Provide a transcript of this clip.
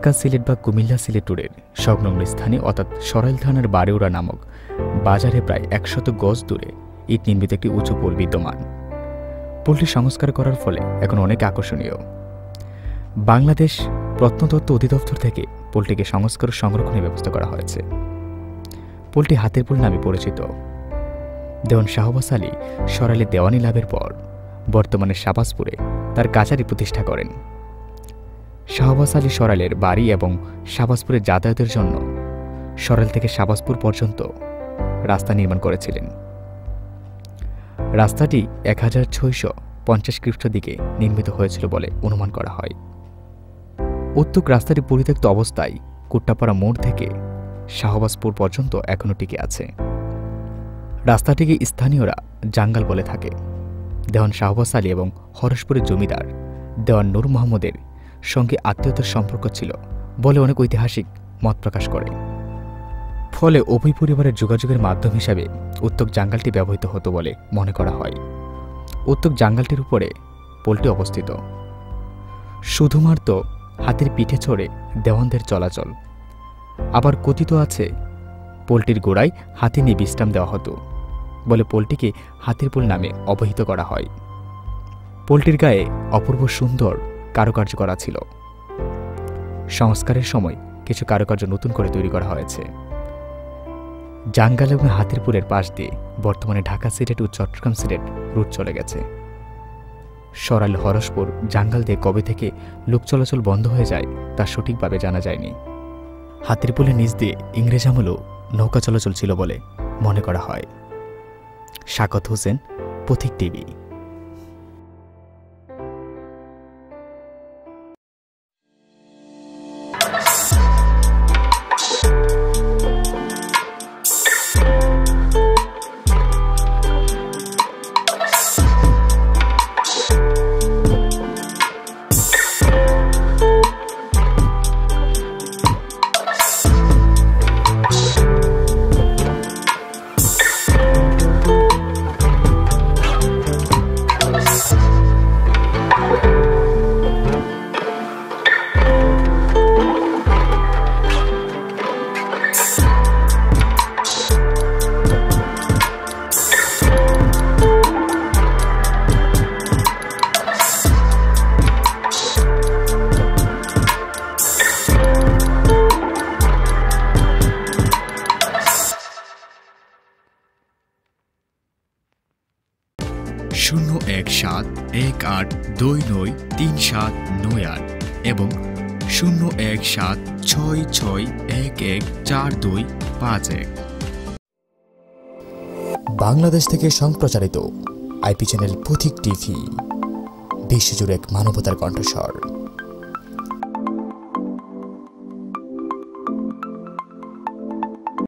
ঢাকা সিলেট বা কুমিল্লা সিলেট রোডের সংলগ্ন স্থানে অর্থাৎ সরাইল থানার বারেউড়া নামক বাজারে প্রায় ১০০ গজ দূরে ইট নির্মিত একটি উঁচু পোল বিদ্যমান। পোলটি সংস্কার করার ফলে এখন অনেক আকর্ষণীয়। বাংলাদেশ প্রত্নতত্ত্ব অধিদপ্তর থেকে পোলটিকে সংস্কার ও সংরক্ষণের ব্যবস্থা করা হয়েছে। পোলটি হাতের পোল নামে পরিচিত। দেওয়ান শাহবাজ আলী সরাইলে দেওয়ানি লাভের পর বর্তমানে শাহবাজপুরে তার কাছারি প্রতিষ্ঠা করেন। শাহবাজ আলী সরাইলের বাড়ি এবং শাহবাজপুরে যাতায়াতের জন্য সরাইল থেকে শাহবাজপুর পর্যন্ত রাস্তা নির্মাণ করেছিলেন। রাস্তাটি ১৬৫০ খ্রিস্টদিকে নির্মিত হয়েছিল বলে অনুমান করা হয়। উত্তক রাস্তাটি পরিত্যক্ত অবস্থায় কুট্টাপাড়া মোড় থেকে শাহবাজপুর পর্যন্ত এখনও টিকে আছে। রাস্তাটিকে স্থানীয়রা জাঙ্গাল বলে থাকে। দেওয়ান শাহবাজ আলী এবং হরসপুরের জমিদার দেওয়ান নূর মোহাম্মদের সঙ্গে আত্মীয়তার সম্পর্ক ছিল বলে অনেক ঐতিহাসিক মত প্রকাশ করে। ফলে উভয় পরিবারের যোগাযোগের মাধ্যম হিসাবে উত্তক জাঙ্গালটি ব্যবহৃত হতো বলে মনে করা হয়। উত্তক জাঙ্গালটির উপরে পোলটি অবস্থিত। শুধুমাত্র হাতির পিঠে চড়ে দেওয়ানদের চলাচল। আবার কথিত আছে পোলটির গোড়ায় হাতি নিয়ে বিশ্রাম দেওয়া হতো বলে পোলটিকে হাতির পোল নামে অবহিত করা হয়। পোলটির গায়ে অপূর্ব সুন্দর কারুকার্য করা ছিল। সংস্কারের সময় কিছু কারুকার্য নতুন করে তৈরি করা হয়েছে। জাঙ্গাল এবং হাতির পোলের পাশ দিয়ে বর্তমানে ঢাকা সিলেট ও চট্টগ্রাম সিলেট রুট চলে গেছে। সরাইল হরসপুর জাঙ্গাল দিয়ে কবে থেকে লোক চলাচল বন্ধ হয়ে যায় তা সঠিকভাবে জানা যায়নি। হাতির পোলের নিচ দিয়ে ইংরেজ আমলেও নৌকা চলাচল ছিল বলে মনে করা হয়। শাকত হোসেন, পথিক টিভি। শূন্য ১৭১৮২৯৩৭৯৮ এবং ০১৭৬৬১১৪২৫১। বাংলাদেশ থেকে সম্প্রচারিত আইপি চ্যানেল পথিক টিভি, বিশ্বজুড়ে এক মানবতার কণ্ঠস্বর।